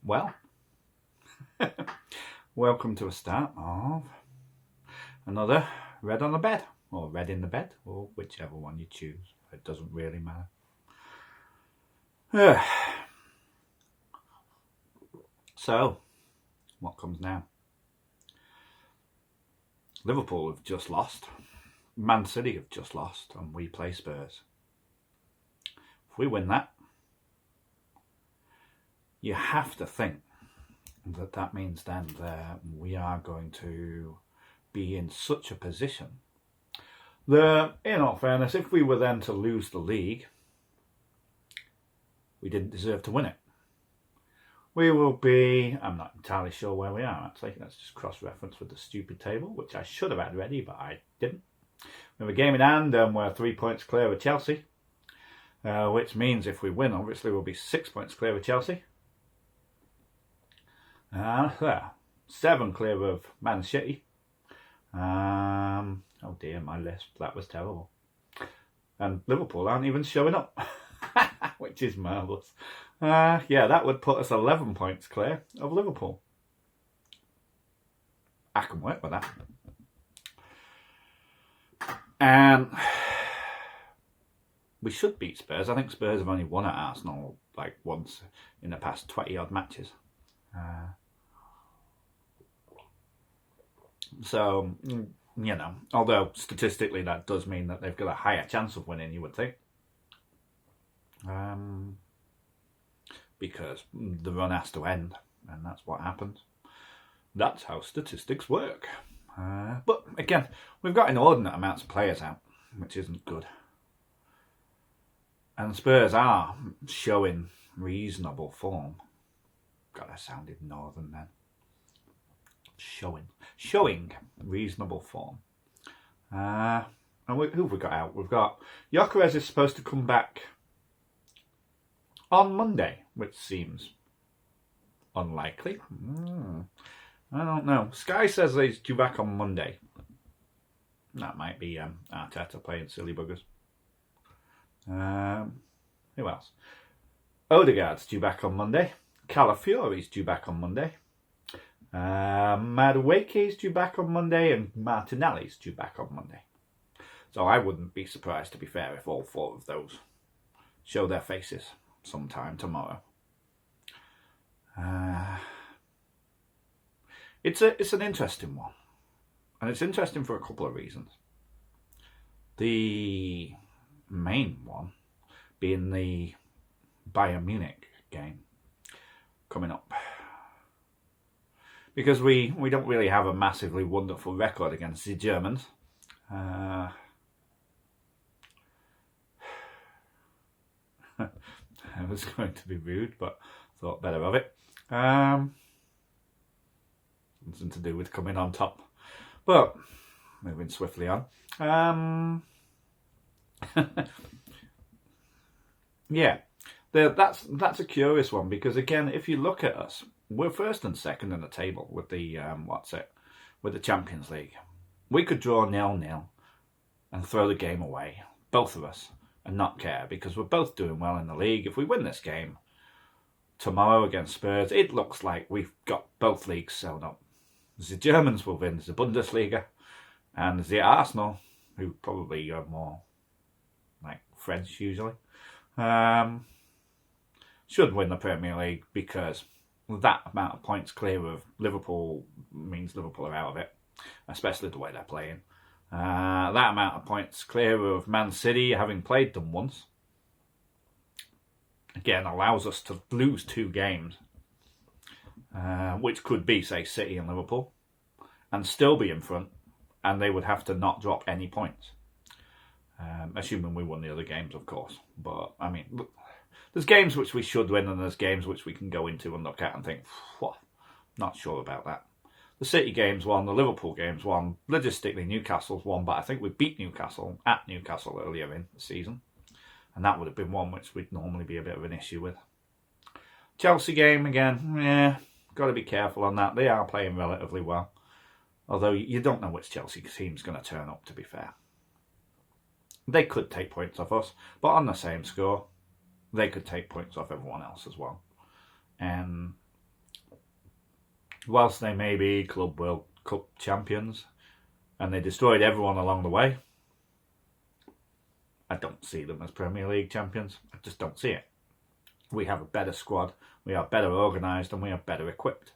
Well, welcome to a start of another Red on the Bed, or Red in the Bed, or whichever one you choose. It doesn't really matter. So, what comes now? Liverpool have just lost. Man City have just lost, and we play Spurs. If we win that, you have to think that means then that we are going to be in such a position that, in all fairness, if we were then to lose the league, we didn't deserve to win it. We will be, I'm not entirely sure where we are actually, let's just cross-reference with the stupid table, which I should have had ready, but I didn't. We have a game in hand and we're 3 points clear of Chelsea, which means if we win, obviously we'll be 6 points clear of Chelsea. 7 clear of Man City. Oh dear, my list, that was terrible. And Liverpool aren't even showing up, which is marvellous. Yeah, that would put us 11 points clear of Liverpool. I can work with that. And we should beat Spurs. I think Spurs have only won at Arsenal like once in the past 20 odd matches. So, you know, although statistically that does mean that they've got a higher chance of winning, you would think. Because the run has to end, and that's what happens. That's how statistics work. But again, we've got inordinate amounts of players out, which isn't good. And Spurs are showing reasonable form. God, I sounded northern then. Showing reasonable form. And who have we got out? We've got Gyökeres is supposed to come back on Monday, which seems unlikely. I don't know. Sky says he's due back on Monday. That might be Arteta playing silly buggers. Who else? Odegaard's due back on Monday. Calafiori's due back on Monday. Madueke's due back on Monday, and Martinelli's due back on Monday. So I wouldn't be surprised, to be fair, if all 4 of those show their faces sometime tomorrow. It's an interesting one, and it's interesting for a couple of reasons. The main one being the Bayern Munich game coming up, because we don't really have a massively wonderful record against Ze Germanz. I was going to be rude, but thought better of it. Nothing to do with coming on top. But moving swiftly on. Yeah, that's a curious one, because again, if you look at us, we're first and second in the table with the with the Champions League. We could draw 0-0 and throw the game away, both of us, and not care, because we're both doing well in the league. If we win this game tomorrow against Spurs, it looks like we've got both leagues sewn up. The Germans will win the Bundesliga, and the Arsenal, who probably are more like French usually, should win the Premier League, because that amount of points clear of Liverpool means Liverpool are out of it, especially the way they're playing. That amount of points clear of Man City, having played them once, again allows us to lose 2 games, which could be, say, City and Liverpool, and still be in front, and they would have to not drop any points, assuming we won the other games, of course. But I mean, look, there's games which we should win, and there's games which we can go into and look at and think, not sure about that. The City game's won, the Liverpool game's won, logistically Newcastle's won, but I think we beat Newcastle at Newcastle earlier in the season, and that would have been one which would normally be a bit of an issue with. Chelsea game, again, got to be careful on that. They are playing relatively well, although you don't know which Chelsea team's going to turn up, to be fair. They could take points off us, but on the same score, they could take points off everyone else as well. And whilst they may be Club World Cup champions and they destroyed everyone along the way, I don't see them as Premier League champions. I just don't see it. We have a better squad, we are better organised, and we are better equipped.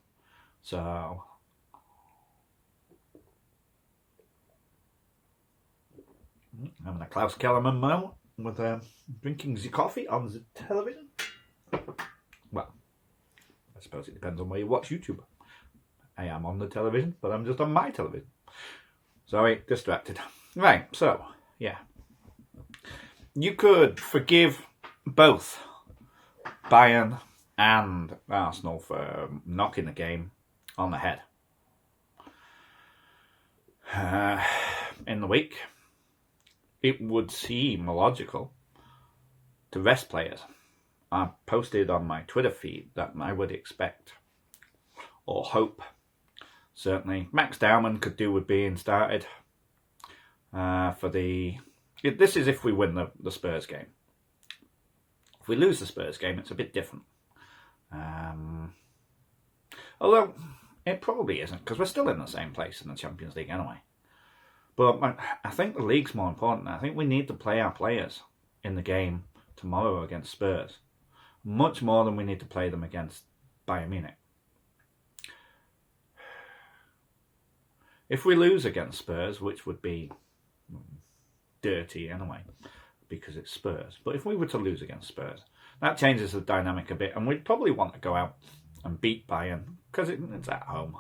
So having a Klaus Kellerman moment with drinking the coffee on the television. Well, I suppose it depends on where you watch YouTube. I am on the television, but I'm just on my television. Sorry, distracted. Right, so, yeah. You could forgive both Bayern and Arsenal for knocking the game on the head in the week. It would seem logical to rest players. I posted on my Twitter feed that I would expect or hope, certainly, Max Dowman could do with being started for the... This is if we win the Spurs game. If we lose the Spurs game, it's a bit different. Although, it probably isn't, because we're still in the same place in the Champions League anyway. But I think the league's more important. I think we need to play our players in the game tomorrow against Spurs, much more than we need to play them against Bayern Munich. If we lose against Spurs, which would be dirty anyway, because it's Spurs, but if we were to lose against Spurs, that changes the dynamic a bit, and we'd probably want to go out and beat Bayern, because it's at home.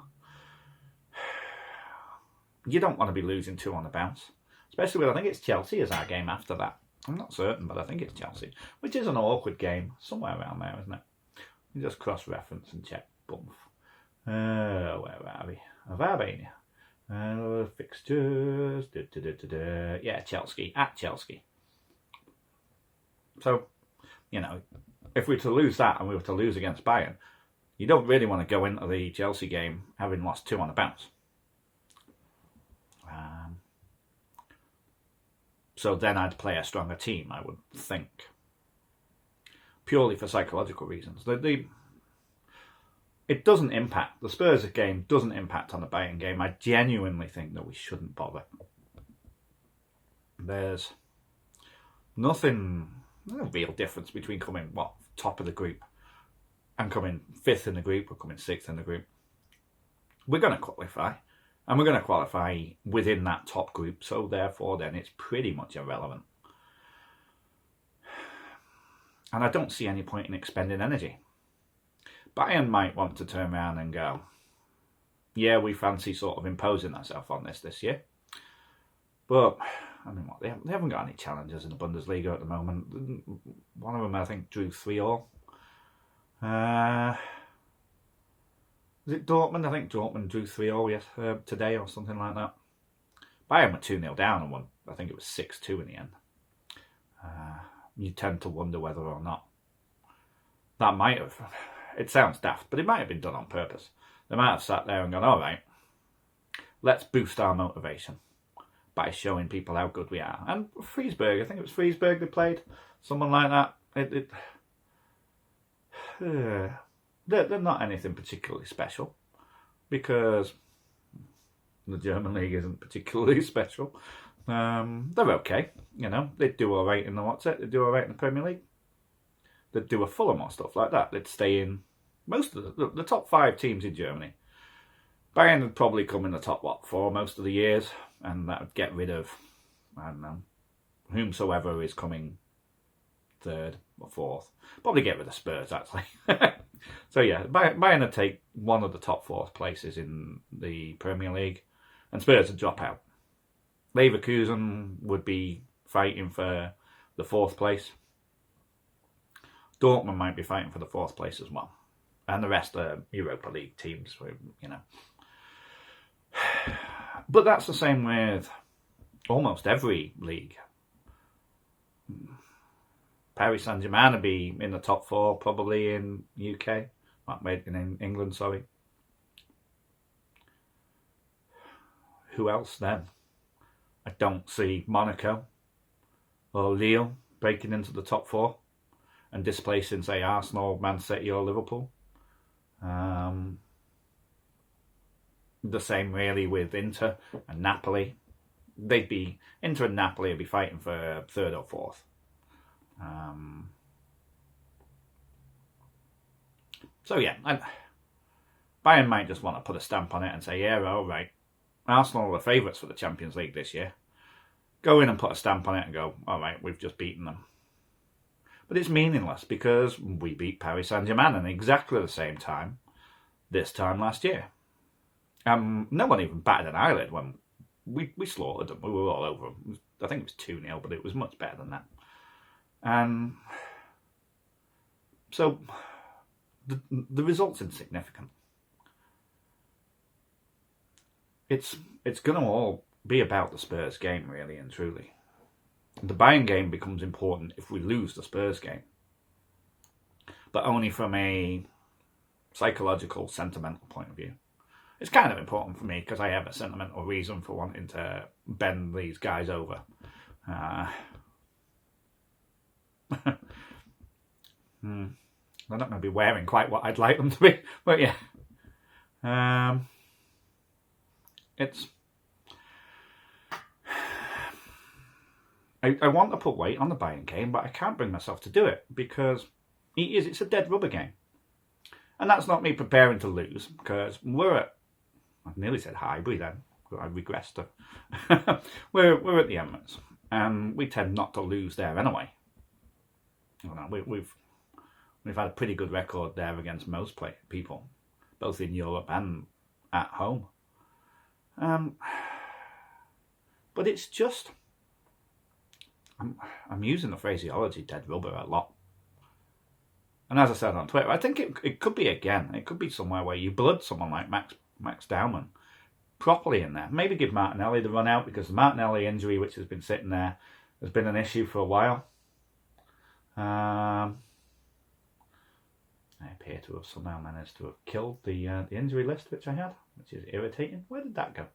You don't want to be losing 2 on the bounce, especially when I think it's Chelsea is our game after that. I'm not certain, but I think it's Chelsea, which is an awkward game, somewhere around there, isn't it? You just cross-reference and check. Bump. Where are we? Albania. Fixtures. Yeah, Chelsea. At Chelsea. So, you know, if we were to lose that and we were to lose against Bayern, you don't really want to go into the Chelsea game having lost 2 on the bounce. So then I'd play a stronger team, I would think. Purely for psychological reasons. It doesn't impact, the Spurs game doesn't impact on the Bayern game. I genuinely think that we shouldn't bother. There's no real difference between coming, top of the group and coming 5th in the group or coming 6th in the group. We're going to qualify. And we're going to qualify within that top group, so therefore then it's pretty much irrelevant. And I don't see any point in expending energy. Bayern might want to turn around and go, yeah, we fancy sort of imposing ourselves on this year. But, I mean, they haven't got any challengers in the Bundesliga at the moment. One of them, I think, drew 3-3. Was it Dortmund? I think Dortmund drew 3-0 today or something like that. Bayern were 2-0 down and won. I think it was 6-2 in the end. You tend to wonder whether or not that might have... It sounds daft, but it might have been done on purpose. They might have sat there and gone, all right, let's boost our motivation by showing people how good we are. And Friesberg, I think it was Friesberg they played, someone like that. They're not anything particularly special, because the German league isn't particularly special. They're okay, you know. They'd do all right in the They'd do all right in the Premier League. They'd do a Fulham or stuff like that. They'd stay in most of the top 5 teams in Germany. Bayern would probably come in the top 4 most of the years, and that would get rid of, I don't know, whomsoever is coming 3rd or 4th. Probably get rid of Spurs, actually. So yeah, Bayern would take one of the top 4 places in the Premier League, and Spurs would drop out. Leverkusen would be fighting for the 4th place. Dortmund might be fighting for the 4th place as well. And the rest are Europa League teams, you know. But that's the same with almost every league. Paris Saint-Germain would be in the top 4 probably in UK. In England, sorry. Who else then? I don't see Monaco or Lille breaking into the top 4 and displacing, say, Arsenal, Man City or Liverpool. the same really with Inter and Napoli. Inter and Napoli would be fighting for third or fourth. So yeah, Bayern might just want to put a stamp on it and say, yeah, all right, Arsenal are the favourites for the Champions League this year. Go in and put a stamp on it and go, all right, we've just beaten them. But it's meaningless because we beat Paris Saint-Germain in exactly the same time this time last year. No one even batted an eyelid when we slaughtered them. We were all over them. I think it was 2-0, but it was much better than that. And so the result's insignificant. It's going to all be about the Spurs game, really and truly. The Bayern game becomes important if we lose the Spurs game, but only from a psychological, sentimental point of view. It's kind of important for me because I have a sentimental reason for wanting to bend these guys over. They're not going to be wearing quite what I'd like them to be, but yeah. I want to put weight on the Bayern game, but I can't bring myself to do it because it's a dead rubber game. And that's not me preparing to lose because I nearly said Highbury then, but I regressed. We're at the Emirates and we tend not to lose there anyway. We've had a pretty good record there against most people, both in Europe and at home. But it's just, I'm using the phraseology dead rubber a lot. And as I said on Twitter, I think it could be again. It could be somewhere where you blood someone like Max Dowman properly in there. Maybe give Martinelli the run out because the Martinelli injury, which has been sitting there, has been an issue for a while. I appear to have somehow managed to have killed the injury list which I had, which is irritating. Where did that go?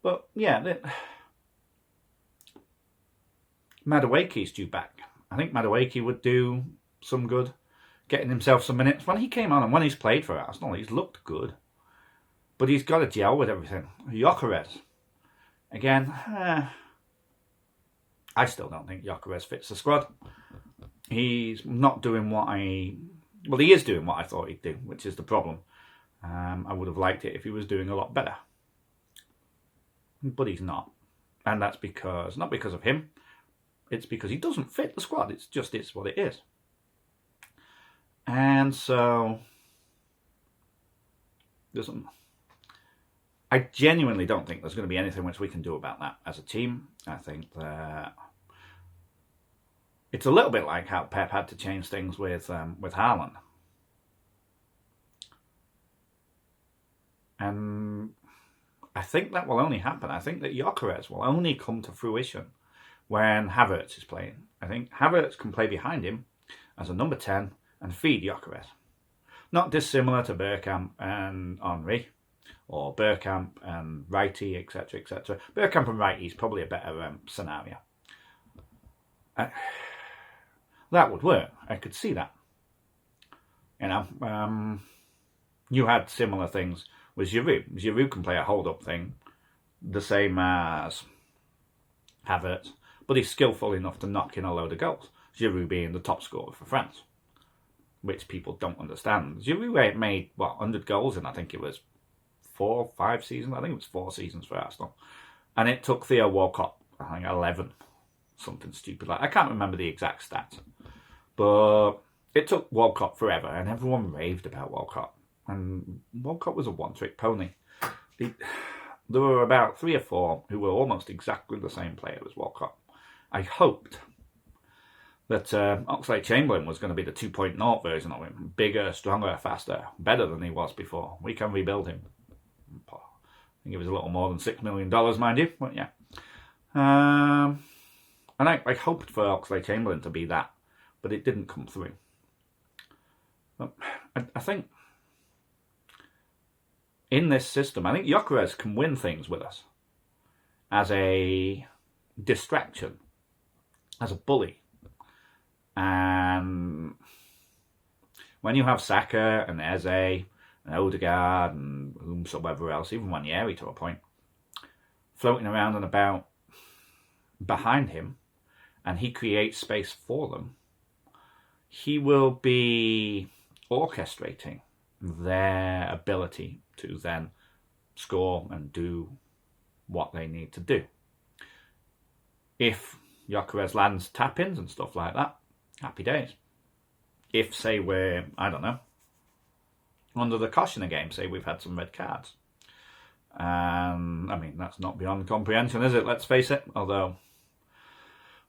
But yeah, Madueke's due back. I think Madueke would do some good, getting himself some minutes. When he came on and when he's played for Arsenal, he's looked good. But he's got to gel with everything. Gyökeres, again, I still don't think Gyökeres fits the squad. He's not doing he is doing what I thought he'd do, which is the problem. I would have liked it if he was doing a lot better. But he's not. And that's not because of him. It's because he doesn't fit the squad. It's what it is. And so, I genuinely don't think there's going to be anything which we can do about that as a team. I think that it's a little bit like how Pep had to change things with Haaland. And I think that will only happen. I think that Gyökeres will only come to fruition when Havertz is playing. I think Havertz can play behind him as a number 10 and feed Gyökeres. Not dissimilar to Bergkamp and Henry, or Bergkamp and Righty, etc., etc. Bergkamp and Righty is probably a better scenario. That would work. I could see that. You had similar things with Giroud. Giroud can play a hold-up thing, the same as Havertz, but he's skillful enough to knock in a load of goals. Giroud being the top scorer for France, which people don't understand. Giroud made, 100 goals in, I think it was 4 or 5 seasons. I think it was 4 seasons for Arsenal. And it took Theo Walcott, I think, 11. Something stupid like that. I can't remember the exact stats. But it took Walcott forever, and everyone raved about Walcott. And Walcott was a one-trick pony. There were about 3 or 4 who were almost exactly the same player as Walcott. I hoped that Oxlade-Chamberlain was going to be the 2.0 version of him. Bigger, stronger, faster, better than he was before. We can rebuild him. I think it was a little more than $6 million, mind you. But yeah. And I hoped for Oxlade-Chamberlain to be that, but it didn't come through. But I think in this system, I think Gyökeres can win things with us as a distraction, as a bully. And When you have Saka and Eze and Odegaard and whomsoever else, even Ranieri to a point, floating around and about behind him, and he creates space for them, he will be orchestrating their ability to then score and do what they need to do. If Gyökeres lands tap-ins and stuff like that, happy days. If, say, we're, I don't know, under the caution of game, say we've had some red cards. I mean, that's not beyond comprehension, is it? Let's face it, although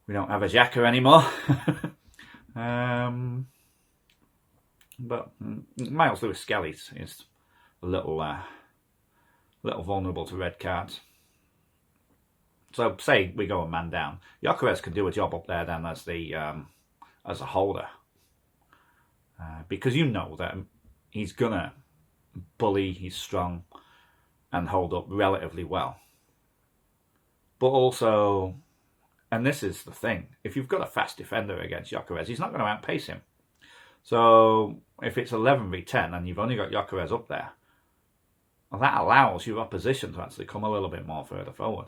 we don't have a Xhaka anymore. But Miles Lewis-Skelly is a little vulnerable to red cards. So, say we go a man down, Gyökeres can do a job up there then as a holder, because you know that he's gonna bully, he's strong, and hold up relatively well. But also, and this is the thing, if you've got a fast defender against Gyökeres, he's not going to outpace him. So if it's 11v10 and you've only got Gyökeres up there, well, that allows your opposition to actually come a little bit more further forward.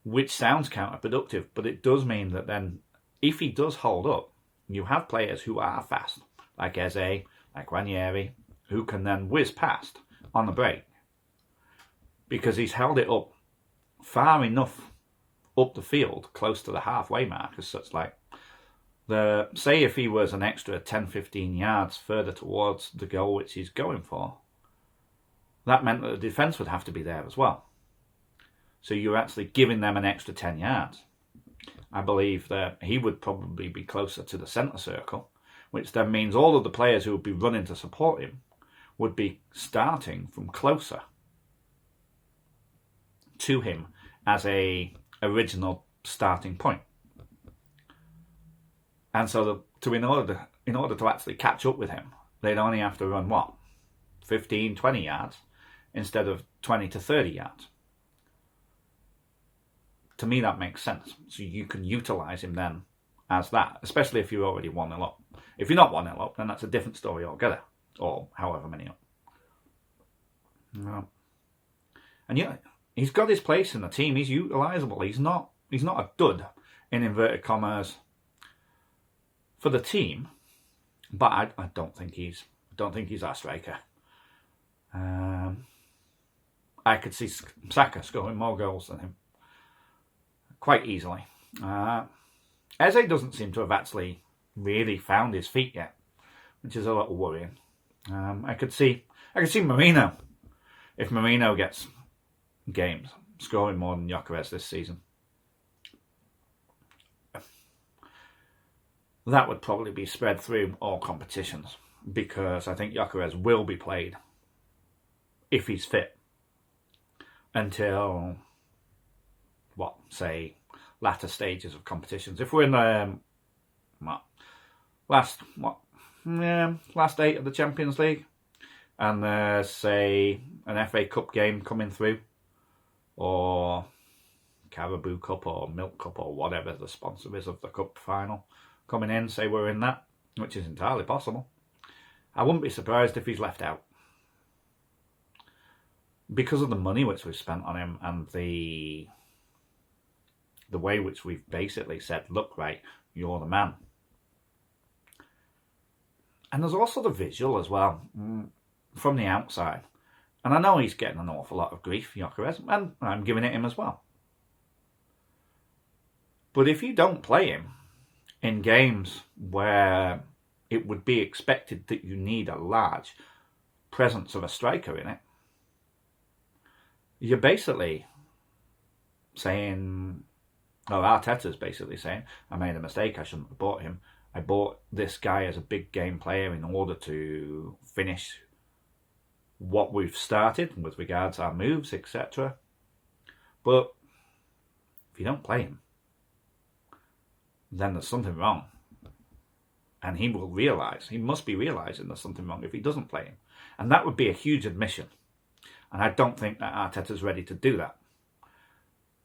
Which sounds counterproductive, but it does mean that then, if he does hold up, you have players who are fast, like Eze, like Ranieri, who can then whiz past on the break. Because he's held it up far enough up the field, close to the halfway mark, as such, like, say if he was an extra 10-15 yards further towards the goal which he's going for, that meant that the defence would have to be there as well. So you're actually giving them an extra 10 yards. I believe that he would probably be closer to the centre circle, which then means all of the players who would be running to support him would be starting from closer to him as a original starting point. And so in order to actually catch up with him, they'd only have to run, 15, 20 yards instead of 20 to 30 yards. To me, that makes sense. So you can utilise him then as that, especially if you're already 1-0 up. If you're not 1-0 up, then that's a different story altogether, or however many up. No. And yeah, he's got his place in the team. He's utilisable. He's not a dud, in inverted commas, for the team, but I don't think he's our striker. I could see Saka scoring more goals than him quite easily. Eze doesn't seem to have actually really found his feet yet, which is a little worrying. I could see Marino, if Marino gets games, scoring more than Gyökeres this season. That would probably be spread through all competitions, because I think Gyökeres will be played, if he's fit, until, say, latter stages of competitions. If we're in the last 8 of the Champions League, and there's, say, an FA Cup game coming through, or Carabao Cup or Milk Cup or whatever the sponsor is of the cup final coming in, say we're in that, which is entirely possible, I wouldn't be surprised if he's left out. Because of the money which we've spent on him and the way which we've basically said, look, right, you're the man. And there's also the visual as well, from the outside. And I know he's getting an awful lot of grief, Gyökeres, and I'm giving it him as well. But if you don't play him in games where it would be expected that you need a large presence of a striker in it, you're basically saying, Arteta's basically saying, I made a mistake, I shouldn't have bought him. I bought this guy as a big game player in order to finish what we've started with regards to our moves, etc. But if you don't play him, then there's something wrong. And he must be realising there's something wrong if he doesn't play him. And that would be a huge admission. And I don't think that Arteta's ready to do that.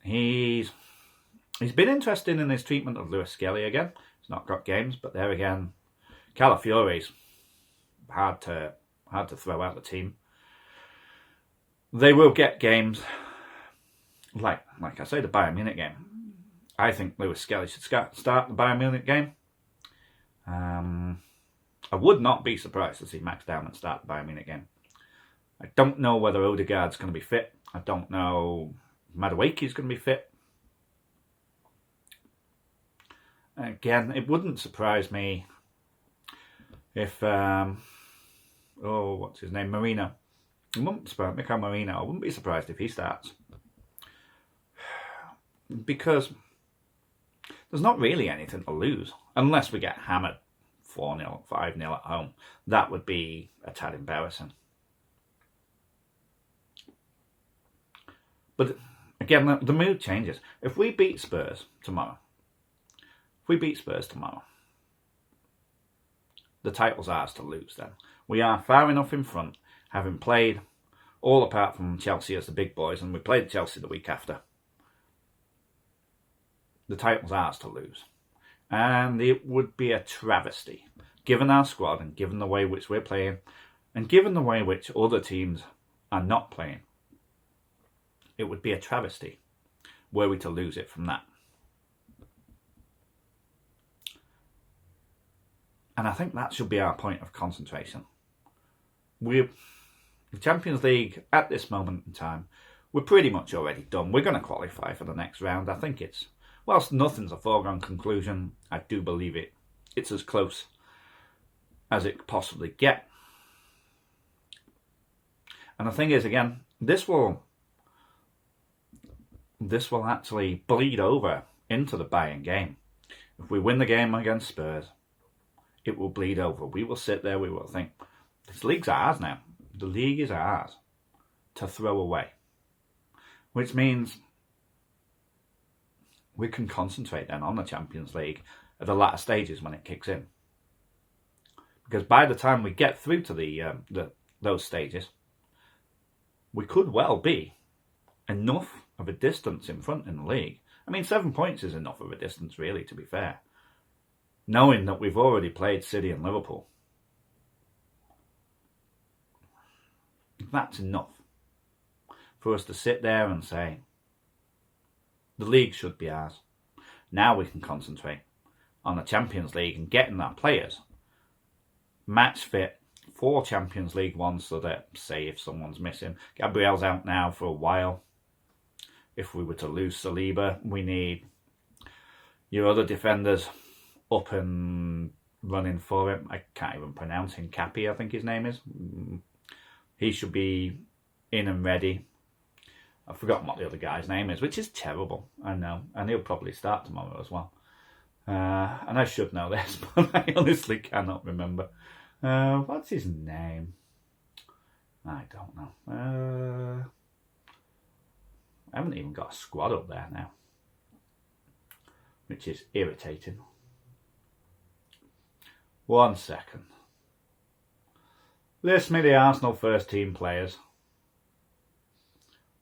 He's been interested in his treatment of Lewis Skelly again. He's not got games, but there again, Calafiore's hard to throw out the team. They will get games like I say, the Bayern Munich game. I think Lewis Skelly should start the Bayern Munich game. I would not be surprised to see Max Dowman start the Bayern Munich game. I don't know whether Odegaard's going to be fit. I don't know Madueke's going to be fit. Again, it wouldn't surprise me if what's his name, Marino. It wouldn't surprise me, Mikel Marino. I wouldn't be surprised if he starts, because there's not really anything to lose unless we get hammered 4-0, 5-0 at home. That would be a tad embarrassing. But again, the mood changes. If we beat Spurs tomorrow, the title's ours to lose then. We are far enough in front, having played all apart from Chelsea as the big boys, and we played Chelsea the week after. The title's ours to lose. And it would be a travesty, given our squad and given the way which we're playing, and given the way which other teams are not playing. It would be a travesty were we to lose it from that. And I think that should be our point of concentration. The Champions League, at this moment in time, we're pretty much already done. We're going to qualify for the next round. I think whilst nothing's a foregone conclusion, I do believe it's as close as it could possibly get. And the thing is, again, this will actually bleed over into the Bayern game. If we win the game against Spurs, it will bleed over. We will sit there, we will think, this league's ours now. The league is ours to throw away. Which means we can concentrate then on the Champions League at the latter stages when it kicks in. Because by the time we get through to those stages, we could well be enough of a distance in front in the league. I mean, 7 points is enough of a distance, really, to be fair. Knowing that we've already played City and Liverpool. That's enough for us to sit there and say, the league should be ours. Now we can concentrate on the Champions League and getting our players match fit for Champions League 1, so that, say, if someone's missing, Gabriel's out now for a while. If we were to lose Saliba, we need your other defenders up and running for him. I can't even pronounce him. Cappy, I think his name is. He should be in and ready. I've forgotten what the other guy's name is, which is terrible, I know. And he'll probably start tomorrow as well. And I should know this, but I honestly cannot remember. What's his name? I don't know. I haven't even got a squad up there now, which is irritating. 1 second. List me the Arsenal first team players.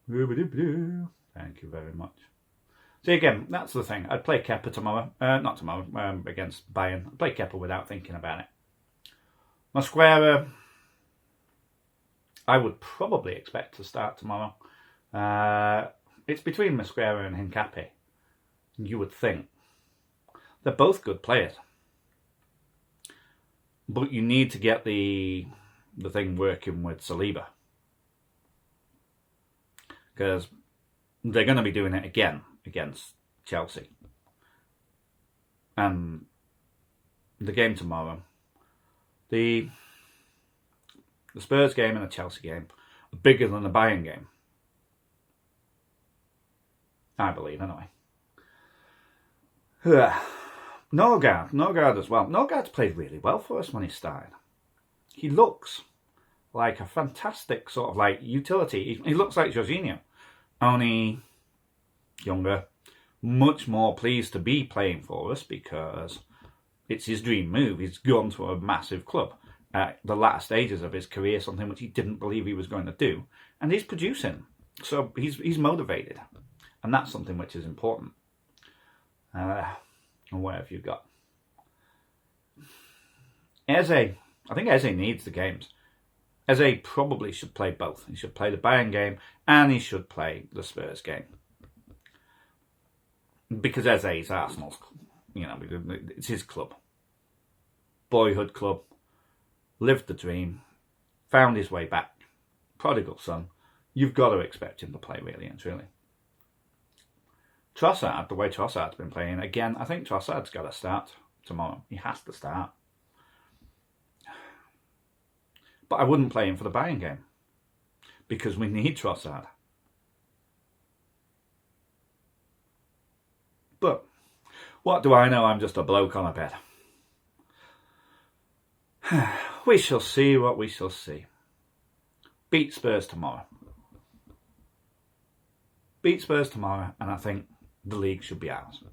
Thank you very much. See, again, that's the thing. I'd play Kepa tomorrow. Not tomorrow, against Bayern. I'd play Kepa without thinking about it. Mosquera, I would probably expect to start tomorrow. It's between Mosquera and Hincapié. You would think. They're both good players. But you need to get the thing working with Saliba. Because they're going to be doing it again against Chelsea. And the game tomorrow, the Spurs game and the Chelsea game are bigger than the Bayern game. I believe, anyway. Norgard as well. Norgard's played really well for us when he started. He looks like a fantastic sort of like utility. He looks like Jorginho, only younger, much more pleased to be playing for us because it's his dream move. He's gone to a massive club at the latter stages of his career, something which he didn't believe he was going to do, and he's producing. So he's motivated, and that's something which is important. And what have you got? Eze, I think Eze needs the games. Eze probably should play both. He should play the Bayern game and he should play the Spurs game. Because Eze is Arsenal's, it's his club. Boyhood club. Lived the dream. Found his way back. Prodigal son. You've got to expect him to play really and truly. Trossard, the way Trossard's been playing, again, I think Trossard's got to start tomorrow. He has to start. But I wouldn't play him for the Bayern game because we need Trossard. But what do I know? I'm just a bloke on a bed. We shall see what we shall see. Beat Spurs tomorrow. Beat Spurs tomorrow, and I think the league should be ours.